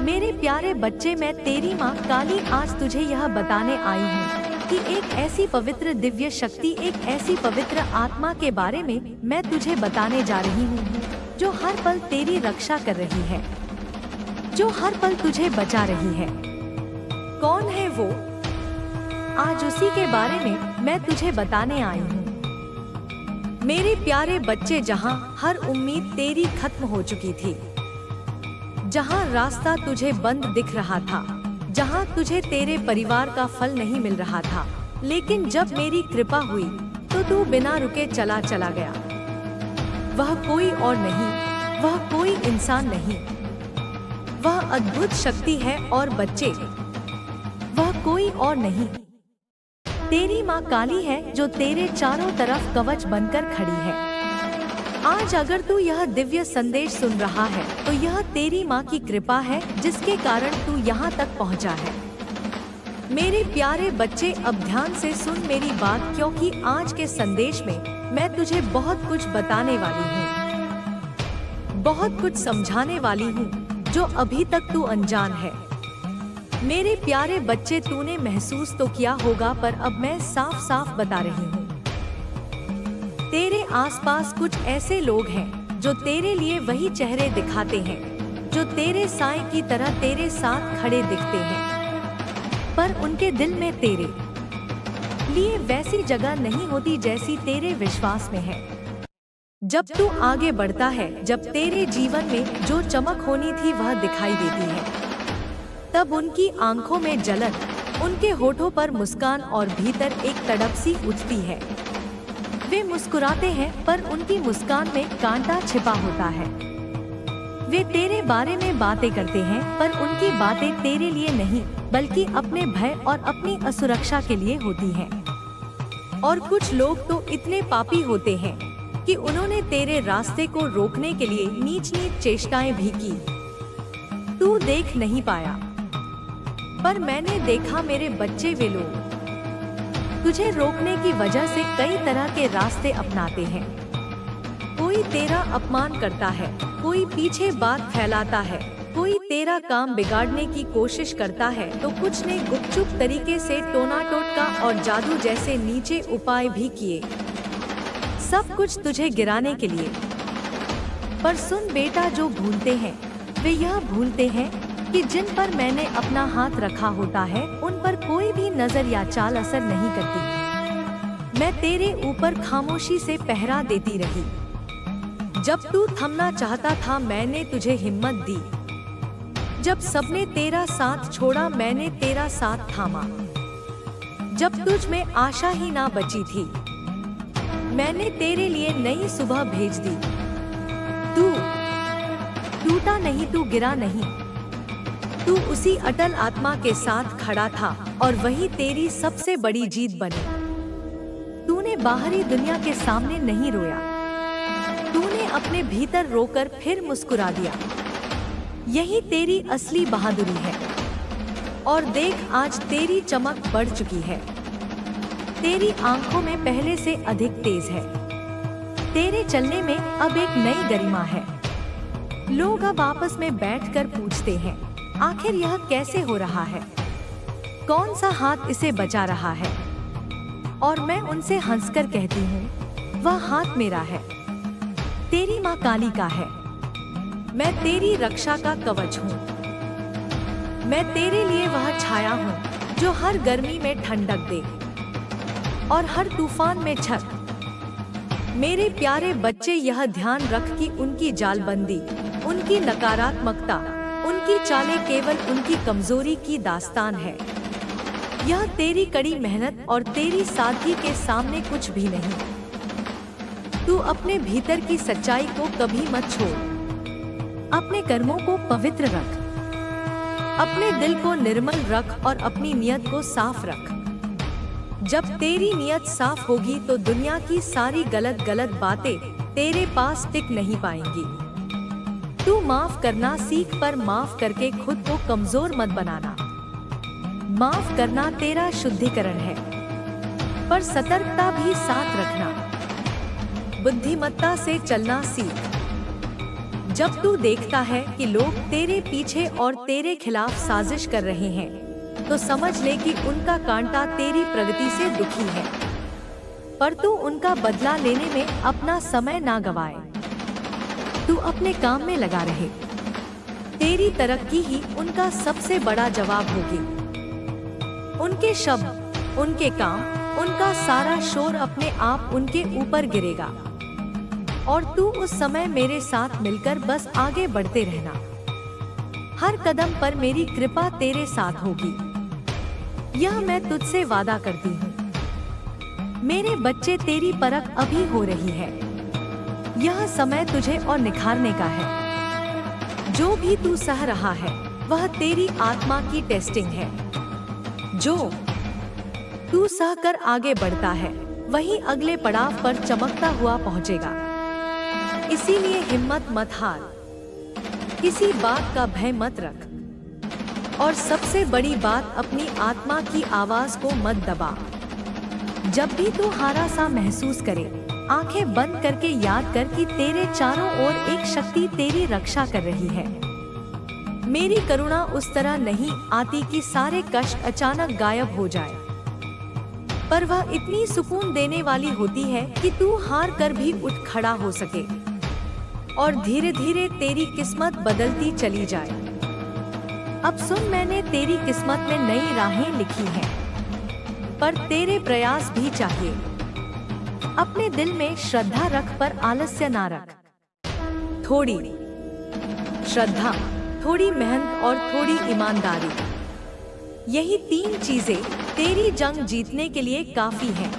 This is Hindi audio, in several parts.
मेरे प्यारे बच्चे, मैं तेरी माँ काली आज तुझे यह बताने आई हूँ कि एक ऐसी पवित्र दिव्य शक्ति, एक ऐसी पवित्र आत्मा के बारे में मैं तुझे बताने जा रही हूँ, जो हर पल तेरी रक्षा कर रही है, जो हर पल तुझे बचा रही है। कौन है वो? आज उसी के बारे में मैं तुझे बताने आई हूँ। मेरे प्यारे बच्चे, जहाँ हर उम्मीद तेरी खत्म हो चुकी थी, जहाँ रास्ता तुझे बंद दिख रहा था, जहाँ तुझे तेरे परिवार का फल नहीं मिल रहा था, लेकिन जब मेरी कृपा हुई तो तू बिना रुके चला गया। वह कोई और नहीं, वह कोई इंसान नहीं, वह अद्भुत शक्ति है। और बच्चे, वह कोई और नहीं, तेरी माँ काली है, जो तेरे चारों तरफ कवच बनकर खड़ी है। आज अगर तू यह दिव्य संदेश सुन रहा है तो यह तेरी माँ की कृपा है, जिसके कारण तू यहाँ तक पहुँचा है। मेरे प्यारे बच्चे, अब ध्यान से सुन मेरी बात, क्योंकि आज के संदेश में मैं तुझे बहुत कुछ बताने वाली हूँ, बहुत कुछ समझाने वाली हूँ, जो अभी तक तू अनजान है। मेरे प्यारे बच्चे, तूने महसूस तो किया होगा, पर अब मैं साफ साफ बता रही हूँ। तेरे आसपास कुछ ऐसे लोग हैं जो तेरे लिए वही चेहरे दिखाते हैं, जो तेरे साए की तरह तेरे साथ खड़े दिखते हैं, पर उनके दिल में तेरे लिए वैसी जगह नहीं होती जैसी तेरे विश्वास में है। जब तू आगे बढ़ता है, जब तेरे जीवन में जो चमक होनी थी वह दिखाई देती है, तब उनकी आंखों में जलन, उनके होठों पर मुस्कान और भीतर एक तड़प सी उठती है। वे मुस्कुराते हैं, पर उनकी मुस्कान में कांटा छिपा होता है। वे तेरे बारे में बातें करते हैं, पर उनकी बातें तेरे लिए नहीं, बल्कि अपने भय और अपनी असुरक्षा के लिए होती हैं। और कुछ लोग तो इतने पापी होते हैं कि उन्होंने तेरे रास्ते को रोकने के लिए नीच नीच चेष्टाएं भी की। तू देख नहीं पाया, पर मैंने देखा। मेरे बच्चे, वे लोग तुझे रोकने की वजह से कई तरह के रास्ते अपनाते हैं। कोई तेरा अपमान करता है, कोई पीछे बात फैलाता है, कोई तेरा काम बिगाड़ने की कोशिश करता है, तो कुछ ने गुपचुप तरीके से टोना टोटका और जादू जैसे नीचे उपाय भी किए, सब कुछ तुझे गिराने के लिए। पर सुन बेटा, जो भूलते हैं वे यह भूलते हैं कि जिन पर मैंने अपना हाथ रखा होता है, उन पर कोई भी नजर या चाल असर नहीं करती। मैं तेरे ऊपर खामोशी से पहरा देती रही। जब तू थमना चाहता था, मैंने तुझे हिम्मत दी। जब सबने तेरा साथ छोड़ा, मैंने तेरा साथ थामा। जब तुझ में आशा ही ना बची थी, मैंने तेरे लिए नई सुबह भेज दी। तू टूटा नहीं, तू गिरा नहीं, तू उसी अटल आत्मा के साथ खड़ा था, और वही तेरी सबसे बड़ी जीत बनी। तूने बाहरी दुनिया के सामने नहीं रोया, तूने अपने भीतर रोकर फिर मुस्कुरा दिया। यही तेरी असली बहादुरी है। और देख, आज तेरी चमक बढ़ चुकी है। तेरी आंखों में पहले से अधिक तेज है। तेरे चलने में अब एक नई गरिमा है। लोग अब आपस में बैठकर पूछते हैं, आखिर यह कैसे हो रहा है? कौन सा हाथ इसे बचा रहा है? और मैं उनसे हंसकर कहती हूँ, वह हाथ मेरा है, तेरी माँ काली का है। मैं तेरी रक्षा का कवच हूँ। मैं तेरे लिए वह छाया हूँ जो हर गर्मी में ठंडक दे और हर तूफान में छत। मेरे प्यारे बच्चे, यह ध्यान रख कि उनकी जालबंदी, उनकी नकारात्मकता, उनकी चालें केवल उनकी कमजोरी की दास्तान है। यह तेरी कड़ी मेहनत और तेरी सादगी के सामने कुछ भी नहीं। तू अपने भीतर की सच्चाई को कभी मत छोड़। अपने कर्मों को पवित्र रख, अपने दिल को निर्मल रख और अपनी नियत को साफ रख। जब तेरी नियत साफ होगी तो दुनिया की सारी गलत बातें तेरे पास टिक नहीं पाएंगी। तू माफ करना सीख, पर माफ करके खुद को कमजोर मत बनाना। माफ करना तेरा शुद्धिकरण है, पर सतर्कता भी साथ रखना। बुद्धिमत्ता से चलना सीख। जब तू देखता है कि लोग तेरे पीछे और तेरे खिलाफ साजिश कर रहे हैं, तो समझ ले कि उनका कांटा तेरी प्रगति से दुखी है। पर तू उनका बदला लेने में अपना समय ना गवाए। तू अपने काम में लगा रहे। तेरी तरक्की ही उनका सबसे बड़ा जवाब होगी। उनके शब्द, उनके काम, उनका सारा शोर अपने आप उनके ऊपर गिरेगा। और तू उस समय मेरे साथ मिलकर बस आगे बढ़ते रहना। हर कदम पर मेरी कृपा तेरे साथ होगी, यह मैं तुझसे वादा करती हूँ। मेरे बच्चे, तेरी परख अभी हो रही है। यह समय तुझे और निखारने का है। जो भी तू सह रहा है वह तेरी आत्मा की टेस्टिंग है। जो तू सहकर आगे बढ़ता है वही अगले पड़ाव पर चमकता हुआ पहुंचेगा। इसीलिए हिम्मत मत हार, किसी बात का भय मत रख, और सबसे बड़ी बात, अपनी आत्मा की आवाज को मत दबा। जब भी तू हारा सा महसूस करे, आंखें बंद करके याद कर कि तेरे चारों ओर एक शक्ति तेरी रक्षा कर रही है। मेरी करुणा उस तरह नहीं आती कि सारे कष्ट अचानक गायब हो जाए, पर वह इतनी सुकून देने वाली होती है कि तू हार कर भी उठ खड़ा हो सके और धीरे धीरे तेरी किस्मत बदलती चली जाए। अब सुन, मैंने तेरी किस्मत में नई राहें लिखी हैं, पर तेरे प्रयास भी चाहिए। अपने दिल में श्रद्धा रख, पर आलस्य ना रख। थोड़ी श्रद्धा, थोड़ी मेहनत और थोड़ी ईमानदारी, यही 3 चीजें तेरी जंग जीतने के लिए काफी हैं।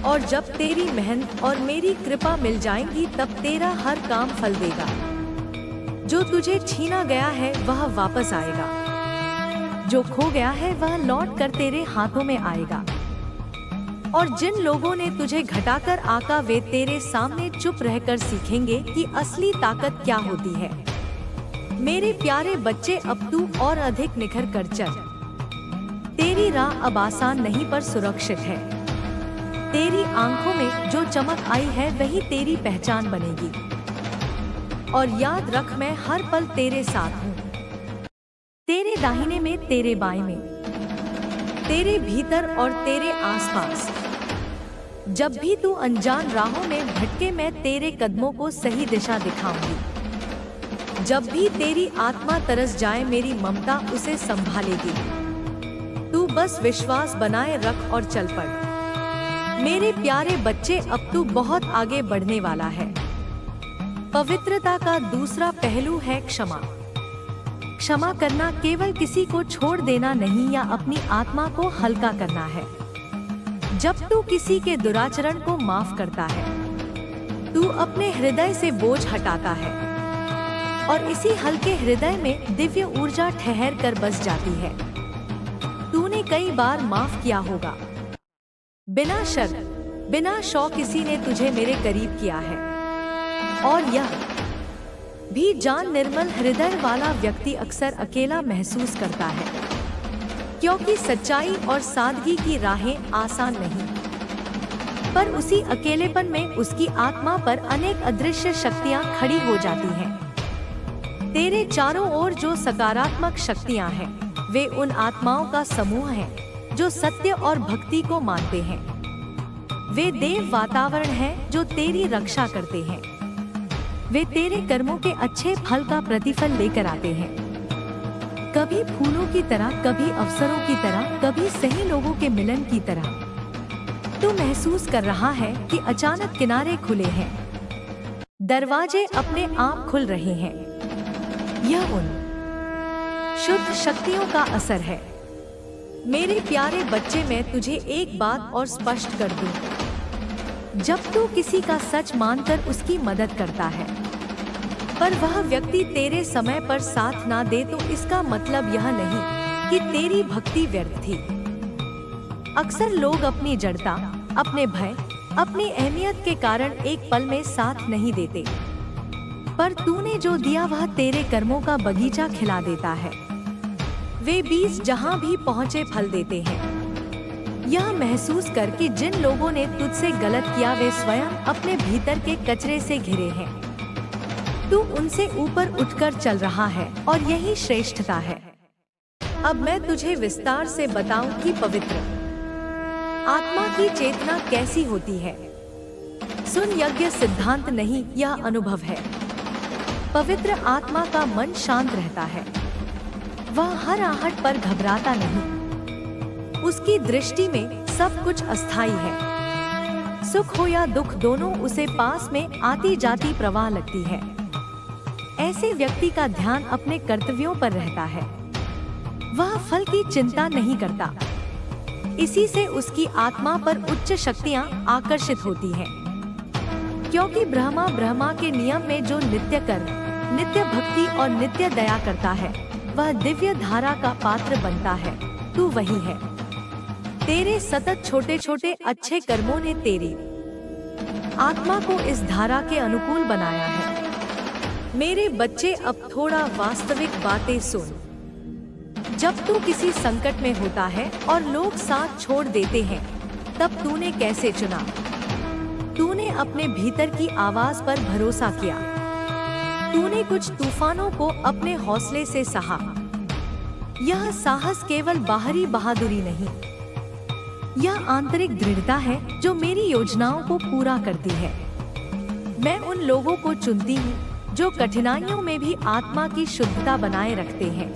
और जब तेरी मेहनत और मेरी कृपा मिल जाएंगी, तब तेरा हर काम फल देगा। जो तुझे छीना गया है वह वापस आएगा, जो खो गया है वह लौट कर तेरे हाथों में आएगा। और जिन लोगों ने तुझे घटाकर आका, वे तेरे सामने चुप रहकर सीखेंगे कि असली ताकत क्या होती है। मेरे प्यारे बच्चे, अब तू और अधिक निखर कर चल। तेरी राह अब आसान नहीं पर सुरक्षित है। तेरी आंखों में जो चमक आई है वही तेरी पहचान बनेगी। और याद रख, मैं हर पल तेरे साथ हूँ। तेरे दाहिने में, तेरे बाएं में, तेरे भीतर और तेरे आसपास। जब भी तू अनजान राहों में भटके, मैं तेरे कदमों को सही दिशा दिखाऊंगी। जब भी तेरी आत्मा तरस जाए, मेरी ममता उसे संभालेगी। तू बस विश्वास बनाए रख और चल पड़। मेरे प्यारे बच्चे, अब तू बहुत आगे बढ़ने वाला है। पवित्रता का दूसरा पहलू है क्षमा। क्षमा करना केवल किसी को छोड़ देना नहीं, या अपनी आत्मा को हल्का करना है। जब तू किसी के दुराचरण को माफ करता है, तू अपने हृदय से बोझ हटाता है, और इसी हल्के हृदय में दिव्य ऊर्जा ठहर कर बस जाती है। तूने कई बार माफ किया होगा, बिना शर्त, बिना शौक किसी ने तुझे मेरे करीब किया है। और यह भी जान, निर्मल हृदय वाला व्यक्ति अक्सर अकेला महसूस करता है, क्योंकि सच्चाई और सादगी की राहें आसान नहीं। पर उसी अकेलेपन में उसकी आत्मा पर अनेक अदृश्य शक्तियां खड़ी हो जाती हैं। तेरे चारों ओर जो सकारात्मक शक्तियां हैं, वे उन आत्माओं का समूह हैं जो सत्य और भक्ति को मानते हैं। वे देव वातावरण हैं जो तेरी रक्षा करते हैं। वे तेरे कर्मों के अच्छे फल का प्रतिफल लेकर आते हैं, कभी फूलों की तरह, कभी अवसरों की तरह, कभी सही लोगों के मिलन की तरह। तू महसूस कर रहा है कि अचानक किनारे खुले हैं, दरवाजे अपने आप खुल रहे हैं। यह उन शुद्ध शक्तियों का असर है। मेरे प्यारे बच्चे, मैं तुझे एक बात और स्पष्ट कर दूं। जब तू किसी का सच मानकर उसकी मदद करता है, पर वह व्यक्ति तेरे समय पर साथ ना दे, तो इसका मतलब यह नहीं कि तेरी भक्ति व्यर्थ थी। अक्सर लोग अपनी जड़ता, अपने भय, अपनी अहमियत के कारण एक पल में साथ नहीं देते, पर तूने जो दिया वह तेरे कर्मों का बगीचा खिला देता है। वे बीज जहां भी पहुंचे फल देते हैं। यह महसूस कर कि जिन लोगों ने तुझसे गलत किया, वे स्वयं अपने भीतर के कचरे से घिरे हैं। तू उनसे ऊपर उठकर चल रहा है और यही श्रेष्ठता है। अब मैं तुझे विस्तार से बताऊं कि पवित्र आत्मा की चेतना कैसी होती है। सुन, यज्ञ सिद्धांत नहीं, यह अनुभव है। पवित्र आत्मा का मन शांत रहता है। वह हर आहट पर घबराता नहीं। उसकी दृष्टि में सब कुछ अस्थायी है। सुख हो या दुख, दोनों उसे पास में आती जाती प्रवाह लगती है। ऐसे व्यक्ति का ध्यान अपने कर्तव्यों पर रहता है। वह फल की चिंता नहीं करता। इसी से उसकी आत्मा पर उच्च शक्तियां आकर्षित होती हैं। क्योंकि ब्रह्मा के नियम में जो नित्य कर्म, नित्य भक्ति और नित्य दया करता है, वह दिव्य धारा का पात्र बनता है। तू वही है। तेरे सतत छोटे छोटे अच्छे कर्मों ने तेरी आत्मा को इस धारा के अनुकूल बनाया है। मेरे बच्चे, अब थोड़ा वास्तविक बातें सुन। जब तू किसी संकट में होता है और लोग साथ छोड़ देते हैं, तब तूने कैसे चुना? तूने अपने भीतर की आवाज पर भरोसा किया। तूने कुछ तूफानों को अपने हौसले से सहा। यह साहस केवल बाहरी बहादुरी नहीं, यह आंतरिक दृढ़ता है जो मेरी योजनाओं को पूरा करती है। मैं उन लोगों को चुनती हूँ जो कठिनाइयों में भी आत्मा की शुद्धता बनाए रखते हैं,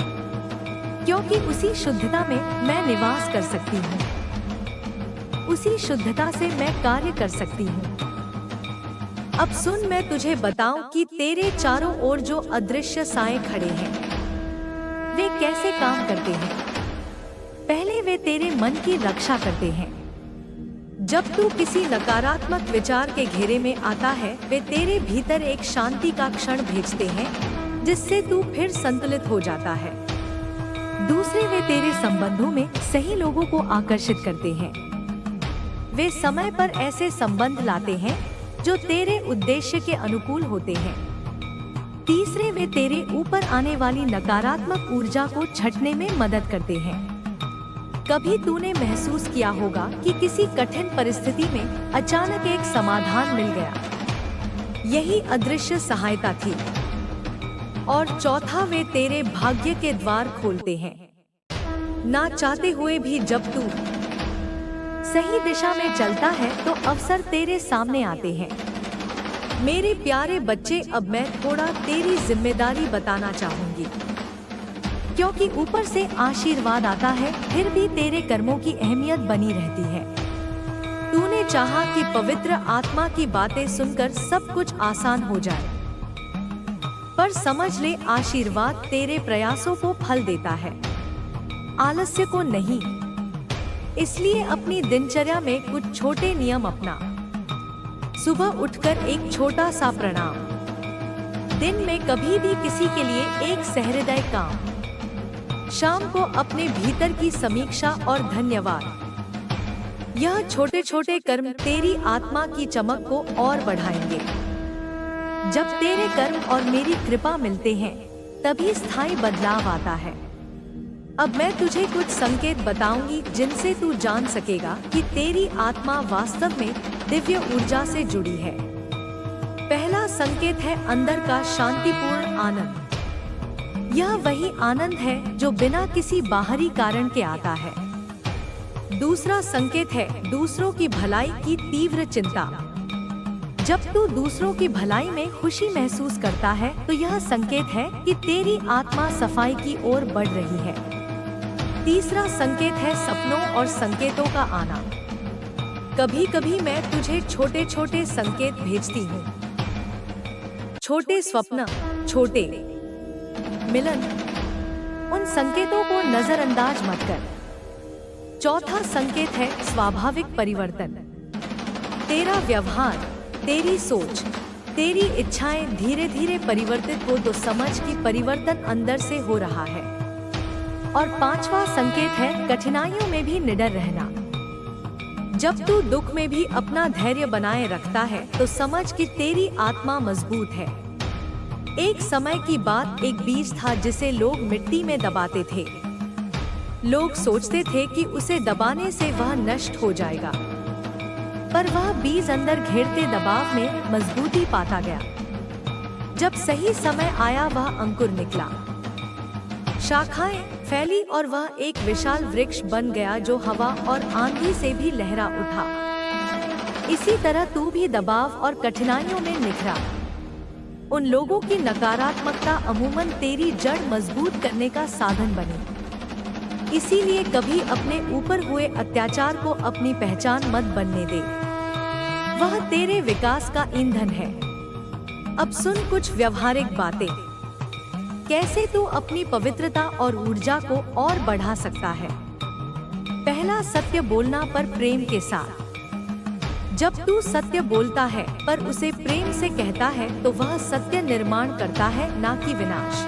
क्योंकि उसी शुद्धता में मैं निवास कर सकती हूँ। उसी शुद्धता से मैं कार्य कर सकती हूँ। अब सुन, मैं तुझे बताऊं कि तेरे चारों ओर जो अदृश्य साए खड़े हैं, वे कैसे काम करते हैं। पहले वे तेरे मन की रक्षा करते हैं। जब तू किसी नकारात्मक विचार के घेरे में आता है, वे तेरे भीतर एक शांति का क्षण भेजते हैं, जिससे तू फिर संतुलित हो जाता है। दूसरे, वे तेरे संबंधों में सही लोगों को आकर्षित करते हैं। वे समय पर ऐसे संबंध लाते हैं जो तेरे उद्देश्य के अनुकूल होते हैं। तीसरे, वे तेरे ऊपर आने वाली नकारात्मक ऊर्जा को छटने में मदद करते हैं। कभी तूने महसूस किया होगा कि किसी कठिन परिस्थिति में अचानक एक समाधान मिल गया। यही अदृश्य सहायता थी। और चौथा, वे तेरे भाग्य के द्वार खोलते हैं। ना चाहते हुए भी जब तू सही दिशा में चलता है, तो अवसर तेरे सामने आते हैं। मेरे प्यारे बच्चे, अब मैं थोड़ा तेरी जिम्मेदारी बताना चाहूंगी। क्योंकि ऊपर से आशीर्वाद आता है, फिर भी तेरे कर्मों की अहमियत बनी रहती है। तूने चाहा कि पवित्र आत्मा की बातें सुनकर सब कुछ आसान हो जाए, पर समझ ले, आशीर्वाद तेरे प्रयासों को फल देता है, आलस्य को नहीं। इसलिए अपनी दिनचर्या में कुछ छोटे नियम अपना। सुबह उठकर एक छोटा सा प्रणाम, दिन में कभी भी किसी के लिए एक सहृदय काम, शाम को अपने भीतर की समीक्षा और धन्यवाद। यह छोटे छोटे कर्म तेरी आत्मा की चमक को और बढ़ाएंगे। जब तेरे कर्म और मेरी कृपा मिलते हैं, तभी स्थायी बदलाव आता है। अब मैं तुझे कुछ संकेत बताऊंगी जिनसे तू जान सकेगा कि तेरी आत्मा वास्तव में दिव्य ऊर्जा से जुड़ी है। पहला संकेत है अंदर का शांतिपूर्ण आनंद। यह वही आनंद है जो बिना किसी बाहरी कारण के आता है। दूसरा संकेत है दूसरों की भलाई की तीव्र चिंता। जब तू दूसरों की भलाई में खुशी महसूस करता है, तो यह संकेत है कि तेरी आत्मा सफाई की ओर बढ़ रही है। तीसरा संकेत है सपनों और संकेतों का आना। कभी कभी मैं तुझे छोटे छोटे संकेत भेजती हूँ। छोटे स्वप्न, छोटे मिलन, उन संकेतों को नजरअंदाज मत कर। चौथा संकेत है स्वाभाविक परिवर्तन। तेरा व्यवहार, तेरी सोच, तेरी इच्छाएं धीरे धीरे परिवर्तित हो, तो समझ कि परिवर्तन अंदर से हो रहा है। और पांचवा संकेत है कठिनाइयों में भी निडर रहना। जब तू दुख में भी अपना धैर्य बनाए रखता है, तो समझ कि तेरी आत्मा मजबूत है। एक समय की बात, एक बीज था जिसे लोग मिट्टी में दबाते थे। लोग सोचते थे कि उसे दबाने से वह नष्ट हो जाएगा, पर वह बीज अंदर घेरते दबाव में मजबूती पाता गया। जब सही समय आया वह अंकुर निकला, शाखाएं फैली और वह एक विशाल वृक्ष बन गया जो हवा और आंधी से भी लहरा उठा। इसी तरह तू भी दबाव और कठिनाइयों में निखरा। उन लोगों की नकारात्मकता अमूमन तेरी जड़ मजबूत करने का साधन बनी। इसीलिए कभी अपने ऊपर हुए अत्याचार को अपनी पहचान मत बनने दे, वह तेरे विकास का ईंधन है। अब सुन कुछ व्यवहारिक बातें। कैसे तू अपनी पवित्रता और ऊर्जा को और बढ़ा सकता है। पहला, सत्य बोलना पर प्रेम के साथ। जब तू सत्य बोलता है पर उसे प्रेम से कहता है तो वह सत्य निर्माण करता है, ना कि विनाश।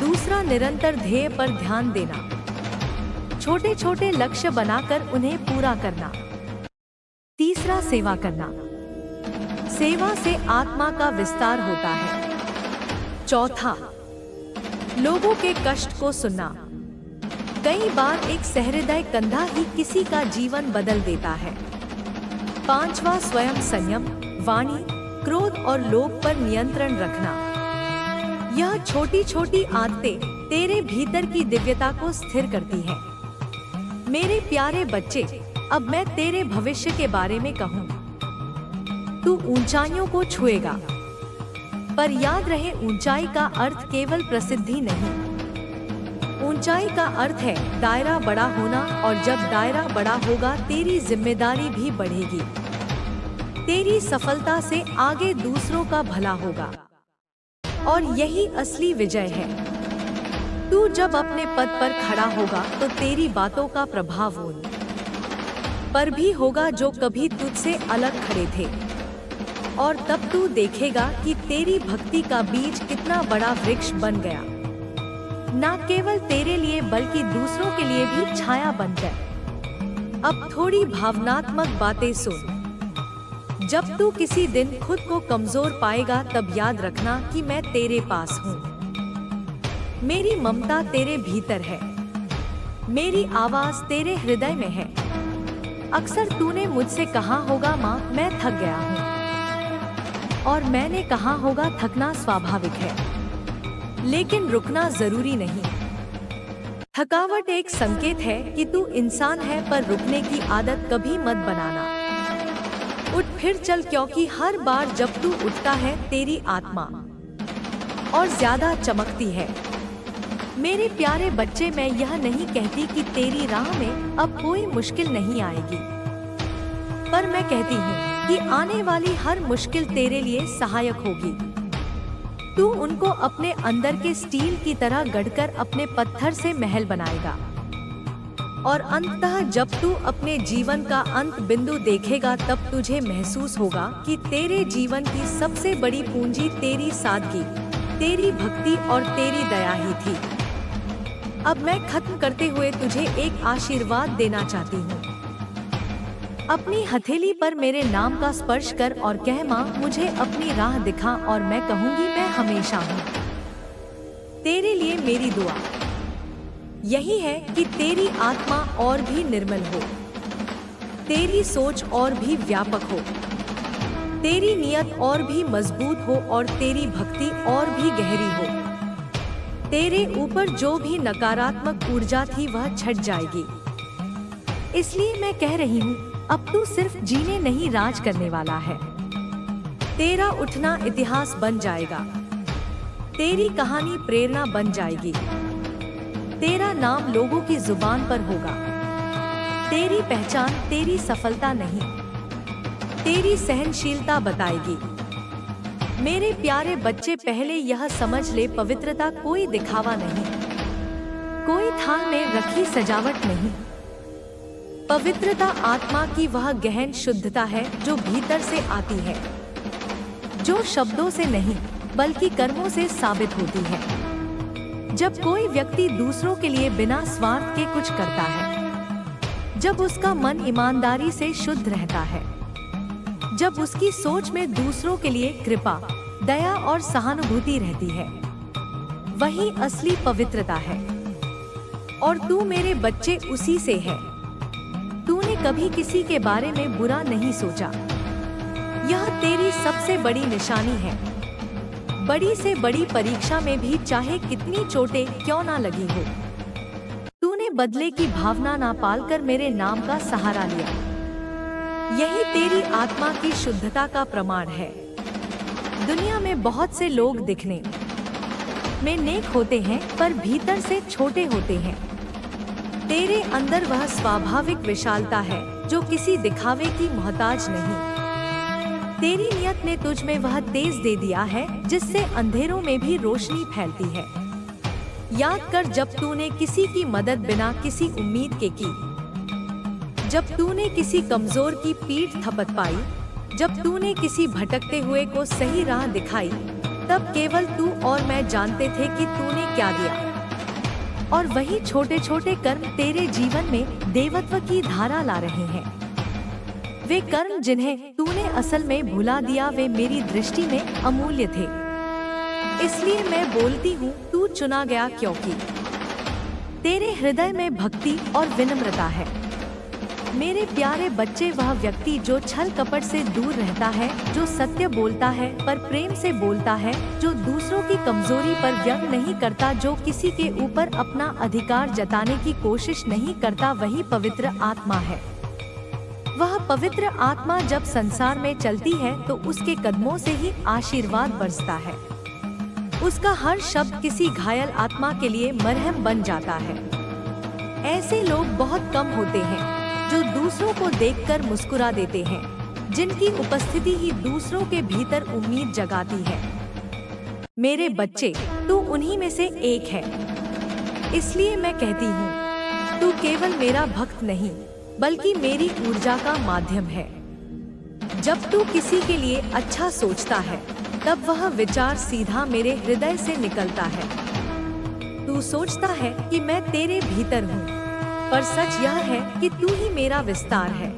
दूसरा, निरंतर ध्येय पर ध्यान देना, छोटे छोटे लक्ष्य बनाकर उन्हें पूरा करना। तीसरा, सेवा करना, सेवा से आत्मा का विस्तार होता है। चौथा, लोगों के कष्ट को सुनना, कई बार एक सहृदय कंधा ही किसी का जीवन बदल देता है। पांचवा, स्वयं संयम, वाणी, क्रोध और लोभ पर नियंत्रण रखना। यह छोटी छोटी आदतें तेरे भीतर की दिव्यता को स्थिर करती है। मेरे प्यारे बच्चे, अब मैं तेरे भविष्य के बारे में कहूँ। तू ऊंचाइयों को छुएगा, पर याद रहे ऊंचाई का अर्थ केवल प्रसिद्धि नहीं। ऊंचाई का अर्थ है दायरा बड़ा होना, और जब दायरा बड़ा होगा तेरी जिम्मेदारी भी बढ़ेगी। तेरी सफलता से आगे दूसरों का भला होगा, और यही असली विजय है। तू जब अपने पद पर खड़ा होगा तो तेरी बातों का प्रभाव उन पर भी होगा जो कभी तुझसे अलग खड़े थे, और तब तू देखेगा कि तेरी भक्ति का बीज कितना बड़ा वृक्ष बन गया, न केवल तेरे लिए बल्कि दूसरों के लिए भी छाया बनकर। अब थोड़ी भावनात्मक बातें सुन। जब तू किसी दिन खुद को कमजोर पाएगा तब याद रखना कि मैं तेरे पास हूँ। मेरी ममता तेरे भीतर है, मेरी आवाज तेरे हृदय में है। अक्सर तूने मुझसे कहा होगा, माँ मैं थक गया हूँ, और मैंने कहा होगा थकना स्वाभाविक है, लेकिन रुकना जरूरी नहीं। थकावट एक संकेत है कि तू इंसान है, पर रुकने की आदत कभी मत बनाना। उठ फिर चल, क्योंकि हर बार जब तू उठता है तेरी आत्मा और ज्यादा चमकती है। मेरे प्यारे बच्चे, मैं यह नहीं कहती कि तेरी राह में अब कोई मुश्किल नहीं आएगी, पर मैं कहती हूँ कि आने वाली हर मुश्किल तेरे लिए सहायक होगी। तू उनको अपने अंदर के स्टील की तरह गढ़कर अपने पत्थर से महल बनाएगा, और अंततः जब तू अपने जीवन का अंत बिंदु देखेगा तब तुझे महसूस होगा कि तेरे जीवन की सबसे बड़ी पूंजी तेरी सादगी, तेरी भक्ति और तेरी दया ही थी। अब मैं खत्म करते हुए तुझे एक आशीर्वाद देना चाहती हूँ। अपनी हथेली पर मेरे नाम का स्पर्श कर और कह, माँ मुझे अपनी राह दिखा, और मैं कहूँगी मैं हमेशा हूँ। तेरे लिए मेरी दुआ यही है कि तेरी आत्मा और भी निर्मल हो, तेरी सोच और भी व्यापक हो, तेरी नियत और भी मजबूत हो, और तेरी भक्ति और भी गहरी हो। तेरे ऊपर जो भी नकारात्मक ऊर्जा थी वह छट जाएगी। इसलिए मैं कह रही हूँ, अब तू सिर्फ जीने नहीं राज करने वाला है। तेरा उठना इतिहास बन जाएगा, तेरी कहानी प्रेरणा बन जाएगी, तेरा नाम लोगों की जुबान पर होगा। तेरी पहचान तेरी सफलता नहीं, तेरी सहनशीलता बताएगी। मेरे प्यारे बच्चे, पहले यह समझ ले, पवित्रता कोई दिखावा नहीं, कोई थाल में रखी सजावट नहीं। पवित्रता आत्मा की वह गहन शुद्धता है जो भीतर से आती है, जो शब्दों से नहीं बल्कि कर्मों से साबित होती है। जब कोई व्यक्ति दूसरों के लिए बिना स्वार्थ के कुछ करता है, जब उसका मन ईमानदारी से शुद्ध रहता है, जब उसकी सोच में दूसरों के लिए कृपा, दया और सहानुभूति रहती है, वही असली पवित्रता है। और तू मेरे बच्चे उसी से है। तूने कभी किसी के बारे में बुरा नहीं सोचा, यह तेरी सबसे बड़ी निशानी है। बड़ी से बड़ी परीक्षा में भी चाहे कितनी चोटें क्यों ना लगी हो, तूने बदले की भावना ना पालकर मेरे नाम का सहारा लिया। यही तेरी आत्मा की शुद्धता का प्रमाण है। दुनिया में बहुत से लोग दिखने में नेक होते हैं पर भीतर से छोटे होते हैं। तेरे अंदर वह स्वाभाविक विशालता है जो किसी दिखावे की मोहताज नहीं। तेरी नियत ने तुझ में वह तेज दे दिया है जिससे अंधेरों में भी रोशनी फैलती है। याद कर जब तूने किसी की मदद बिना किसी उम्मीद के की, जब तूने किसी कमजोर की पीठ थपथ पाई, जब तूने किसी भटकते हुए को सही राह दिखाई, तब केवल तू और मैं जानते थे कि तूने क्या दिया। और वही छोटे छोटे कर्म तेरे जीवन में देवत्व की धारा ला रहे हैं। वे कर्म जिन्हें तूने असल में भुला दिया वे मेरी दृष्टि में अमूल्य थे। इसलिए मैं बोलती हूँ तू चुना गया क्योंकि तेरे हृदय में भक्ति और विनम्रता है। मेरे प्यारे बच्चे, वह व्यक्ति जो छल कपट से दूर रहता है, जो सत्य बोलता है पर प्रेम से बोलता है, जो दूसरों की कमजोरी पर व्यंग नहीं करता, जो किसी के ऊपर अपना अधिकार जताने की कोशिश नहीं करता, वही पवित्र आत्मा है। वह पवित्र आत्मा जब संसार में चलती है तो उसके कदमों से ही आशीर्वाद बरसता है। उसका हर शब्द किसी घायल आत्मा के लिए मरहम बन जाता है। ऐसे लोग बहुत कम होते हैं जो दूसरों को देखकर मुस्कुरा देते हैं, जिनकी उपस्थिति ही दूसरों के भीतर उम्मीद जगाती है। मेरे बच्चे, तू उन्हीं में से एक है। इसलिए मैं कहती हूँ, तू केवल मेरा भक्त नहीं बल्कि मेरी ऊर्जा का माध्यम है। जब तू किसी के लिए अच्छा सोचता है तब वह विचार सीधा मेरे हृदय से निकलता है। तू सोचता है कि मैं तेरे भीतर हूँ, पर सच यह है कि तू ही मेरा विस्तार है।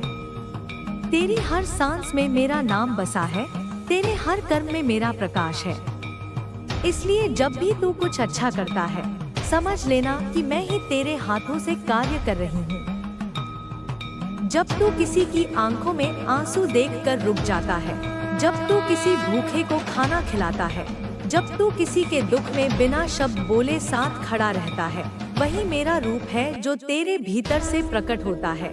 तेरी हर सांस में मेरा नाम बसा है, तेरे हर कर्म में मेरा प्रकाश है। इसलिए जब भी तू कुछ अच्छा करता है, समझ लेना कि मैं ही तेरे हाथों से कार्य कर रही हूँ। जब तू किसी की आंखों में आंसू देखकर रुक जाता है, जब तू किसी भूखे को खाना खिलाता है, जब तू किसी के दुख में बिना शब्द बोले साथ खड़ा रहता है, वही मेरा रूप है जो तेरे भीतर से प्रकट होता है।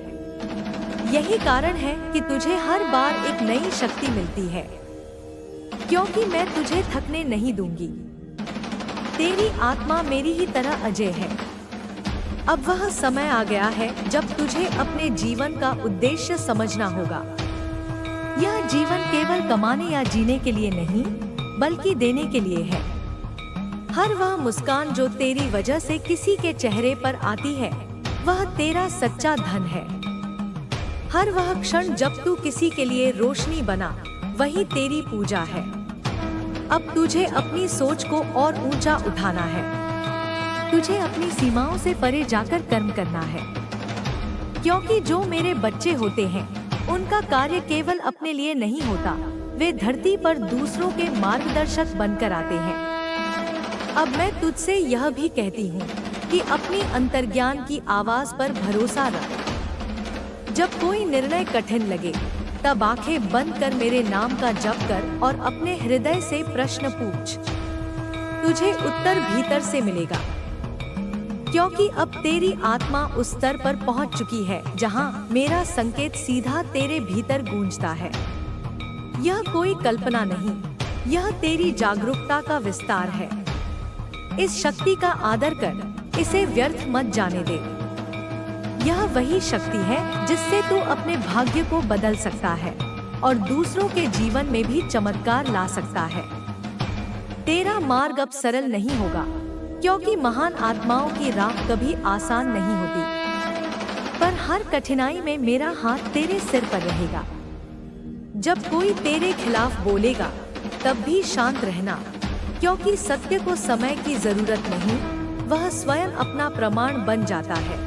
यही कारण है कि तुझे हर बार एक नई शक्ति मिलती है, क्योंकि मैं तुझे थकने नहीं दूंगी। तेरी आत्मा मेरी ही तरह अजय है। अब वह समय आ गया है जब तुझे अपने जीवन का उद्देश्य समझना होगा। यह जीवन केवल कमाने या जीने के लिए नहीं, बल्कि देने के लिए है। हर वह मुस्कान जो तेरी वजह से किसी के चेहरे पर आती है, वह तेरा सच्चा धन है। हर वह क्षण जब तू किसी के लिए रोशनी बना, वही तेरी पूजा है। अब तुझे अपनी सोच को और ऊंचा उठाना है। तुझे अपनी सीमाओं से परे जाकर कर्म करना है, क्योंकि जो मेरे बच्चे होते हैं उनका कार्य केवल अपने लिए नहीं होता, वे धरती पर दूसरों के मार्गदर्शक बनकर आते हैं। अब मैं तुझसे यह भी कहती हूँ कि अपनी अंतर्ज्ञान की आवाज पर भरोसा रख। जब कोई निर्णय कठिन लगे तब आंखें बंद कर मेरे नाम का जप कर और अपने हृदय से प्रश्न पूछ। तुझे उत्तर भीतर से मिलेगा, क्योंकि अब तेरी आत्मा उस स्तर पर पहुंच चुकी है जहां मेरा संकेत सीधा तेरे भीतर गूंजता है। यह कोई कल्पना नहीं, यह तेरी जागरूकता का विस्तार है। इस शक्ति का आदर कर, इसे व्यर्थ मत जाने दे। यह वही शक्ति है जिससे तू अपने भाग्य को बदल सकता है और दूसरों के जीवन में भी चमत्कार ला सकता है। तेरा मार्ग अब सरल नहीं होगा, क्योंकि महान आत्माओं की राह कभी आसान नहीं होती, पर हर कठिनाई में मेरा हाथ तेरे सिर पर रहेगा। जब कोई तेरे खिलाफ बोलेगा तब भी शांत रहना, क्योंकि सत्य को समय की जरूरत नहीं, वह स्वयं अपना प्रमाण बन जाता है।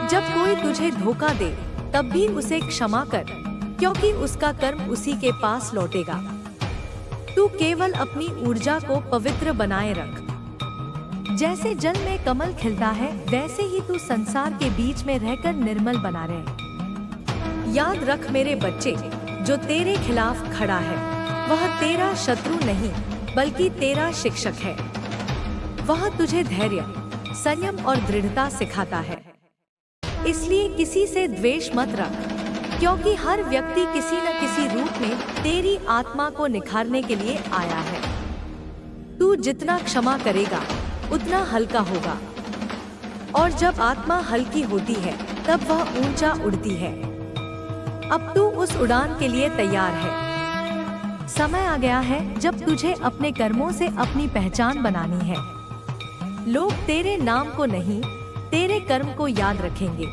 जब कोई तुझे धोखा दे तब भी उसे क्षमा कर, क्योंकि उसका कर्म उसी के पास लौटेगा। तू केवल अपनी ऊर्जा को पवित्र बनाए रख। जैसे जल में कमल खिलता है, वैसे ही तू संसार के बीच में रहकर निर्मल बना रहे। याद रख मेरे बच्चे, जो तेरे खिलाफ खड़ा है वह तेरा शत्रु नहीं, बल्कि तेरा शिक्षक है। वह तुझे धैर्य, संयम और दृढ़ता सिखाता है। इसलिए किसी से द्वेष मत रख, क्योंकि हर व्यक्ति किसी न किसी रूप में तेरी आत्मा को निखारने के लिए आया है। तू जितना क्षमा करेगा उतना हल्का होगा, और जब आत्मा हल्की होती है तब वह ऊंचा उड़ती है। अब तू उस उड़ान के लिए तैयार है। समय आ गया है जब तुझे अपने कर्मों से अपनी पहचान बनानी है। लोग तेरे नाम को नहीं, तेरे कर्म को याद रखेंगे।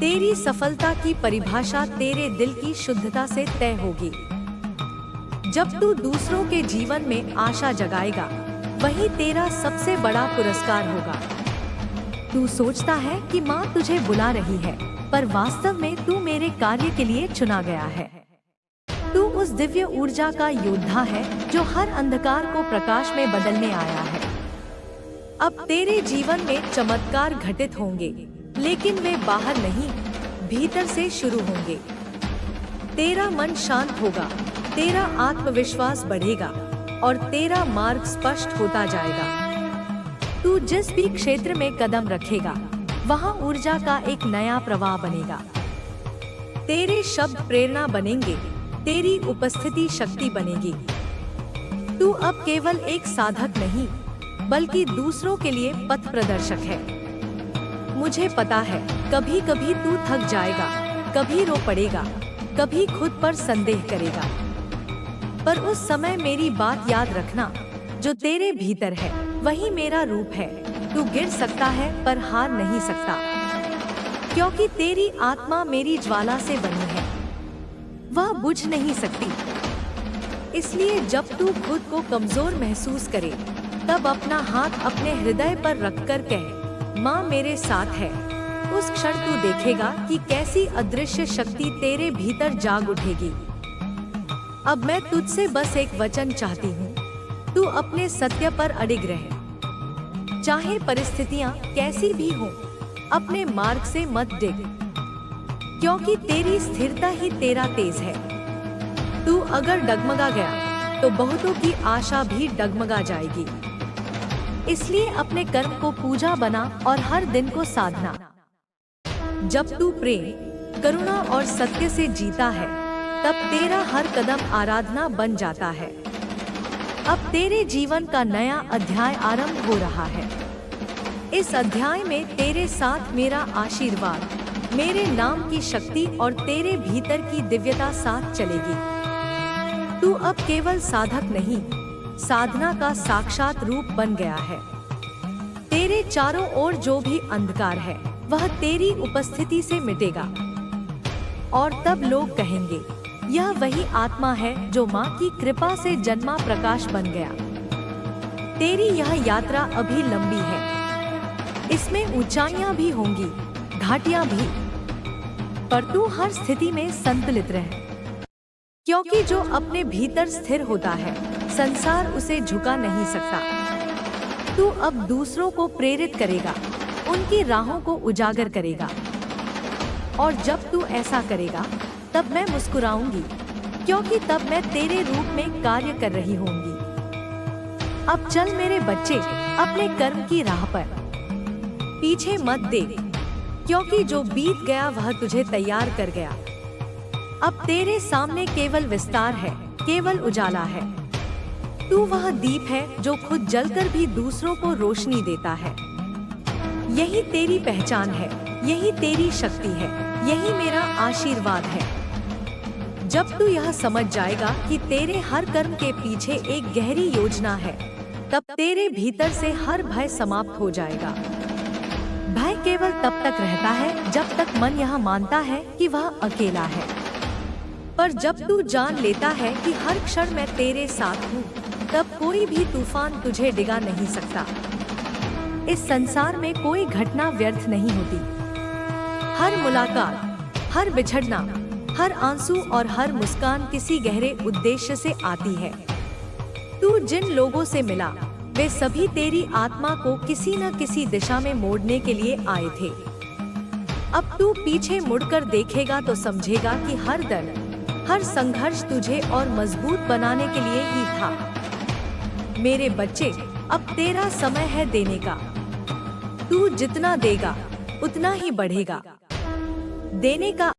तेरी सफलता की परिभाषा तेरे दिल की शुद्धता से तय होगी। जब तू दूसरों के जीवन में आशा जगाएगा, वही तेरा सबसे बड़ा पुरस्कार होगा। तू सोचता है कि माँ तुझे बुला रही है, पर वास्तव में तू मेरे कार्य के लिए चुना गया है। तू उस दिव्य ऊर्जा का योद्धा है जो हर अंधकार को प्रकाश में बदलने आया है। अब तेरे जीवन में चमत्कार घटित होंगे, लेकिन वे बाहर नहीं, भीतर से शुरू होंगे। तेरा मन शांत होगा, तेरा आत्मविश्वास बढ़ेगा और तेरा मार्ग स्पष्ट होता जाएगा। तू जिस भी क्षेत्र में कदम रखेगा, वहाँ ऊर्जा का एक नया प्रवाह बनेगा। तेरे शब्द प्रेरणा बनेंगे, तेरी उपस्थिति शक्ति बनेगी। तू अब केवल एक साधक नहीं, बल्कि दूसरों के लिए पथ प्रदर्शक है। मुझे पता है, कभी कभी तू थक जाएगा, कभी रो पड़ेगा, कभी खुद पर संदेह करेगा, पर उस समय मेरी बात याद रखना, जो तेरे भीतर है वही मेरा रूप है। तू गिर सकता है पर हार नहीं सकता, क्योंकि तेरी आत्मा मेरी ज्वाला से बनी है, वह बुझ नहीं सकती। इसलिए जब तू खुद को कमजोर महसूस करे, तब अपना हाथ अपने हृदय पर रखकर कहे, माँ मेरे साथ है। उस क्षण तू देखेगा कि कैसी अदृश्य शक्ति तेरे भीतर जाग उठेगी। अब मैं तुझसे बस एक वचन चाहती हूँ, तू अपने सत्य पर अडिग रहे। चाहे परिस्थितियाँ कैसी भी हों, अपने मार्ग से मत डिग, क्योंकि तेरी स्थिरता ही तेरा तेज है। तू अगर डगमगा गया तो बहुतों की आशा भी डगमगा जाएगी। इसलिए अपने कर्म को पूजा बना और हर दिन को साधना। जब तू प्रेम, करुणा और सत्य से जीता है, तब तेरा हर कदम आराधना बन जाता है। अब तेरे जीवन का नया अध्याय आरंभ हो रहा है। इस अध्याय में तेरे साथ मेरा आशीर्वाद, मेरे नाम की शक्ति और तेरे भीतर की दिव्यता साथ चलेगी। तू अब केवल साधक नहीं, साधना का साक्षात रूप बन गया है। तेरे चारों ओर जो भी अंधकार है, वह तेरी उपस्थिति से मिटेगा, और तब लोग कहेंगे, यह वही आत्मा है जो माँ की कृपा से जन्मा प्रकाश बन गया। तेरी यह यात्रा अभी लंबी है, इसमें ऊंचाइयां भी होंगी, घाटियां भी, पर तू हर स्थिति में संतुलित रह, क्योंकि जो अपने भीतर स्थिर होता है, संसार उसे झुका नहीं सकता। तू अब दूसरों को प्रेरित करेगा, उनकी राहों को उजागर करेगा, और जब तू ऐसा करेगा, तब मैं मुस्कुराऊंगी, क्योंकि तब मैं तेरे रूप में कार्य कर रही होंगी। अब चल मेरे बच्चे, अपने कर्म की राह पर पीछे मत देख, क्योंकि जो बीत गया वह तुझे तैयार कर गया। अब तेरे सामने केवल विस्तार है, केवल उजाला है। तू वह दीप है जो खुद जलकर भी दूसरों को रोशनी देता है। यही तेरी पहचान है, यही तेरी शक्ति है, यही मेरा आशीर्वाद है। जब तू यह समझ जाएगा कि तेरे हर कर्म के पीछे एक गहरी योजना है, तब तेरे भीतर से हर भय समाप्त हो जाएगा। भय केवल तब तक रहता है जब तक मन यह मानता है कि वह अकेला है, पर जब तू जान लेता है कि हर क्षण मैं तेरे साथ हूँ, तब कोई भी तूफान तुझे डिगा नहीं सकता। इस संसार में कोई घटना व्यर्थ नहीं होती। हर मुलाकात, हर बिछड़ना, हर आंसू और हर मुस्कान किसी गहरे उद्देश्य से आती है। तू जिन लोगों से मिला, वे सभी तेरी आत्मा को किसी न किसी दिशा में मोड़ने के लिए आए थे। अब तू पीछे मुड़कर देखेगा तो समझेगा कि हर दर्द, हर संघर्ष तुझे और मजबूत बनाने के लिए ही था। मेरे बच्चे, अब तेरा समय है देने का। तू जितना देगा उतना ही बढ़ेगा। देने का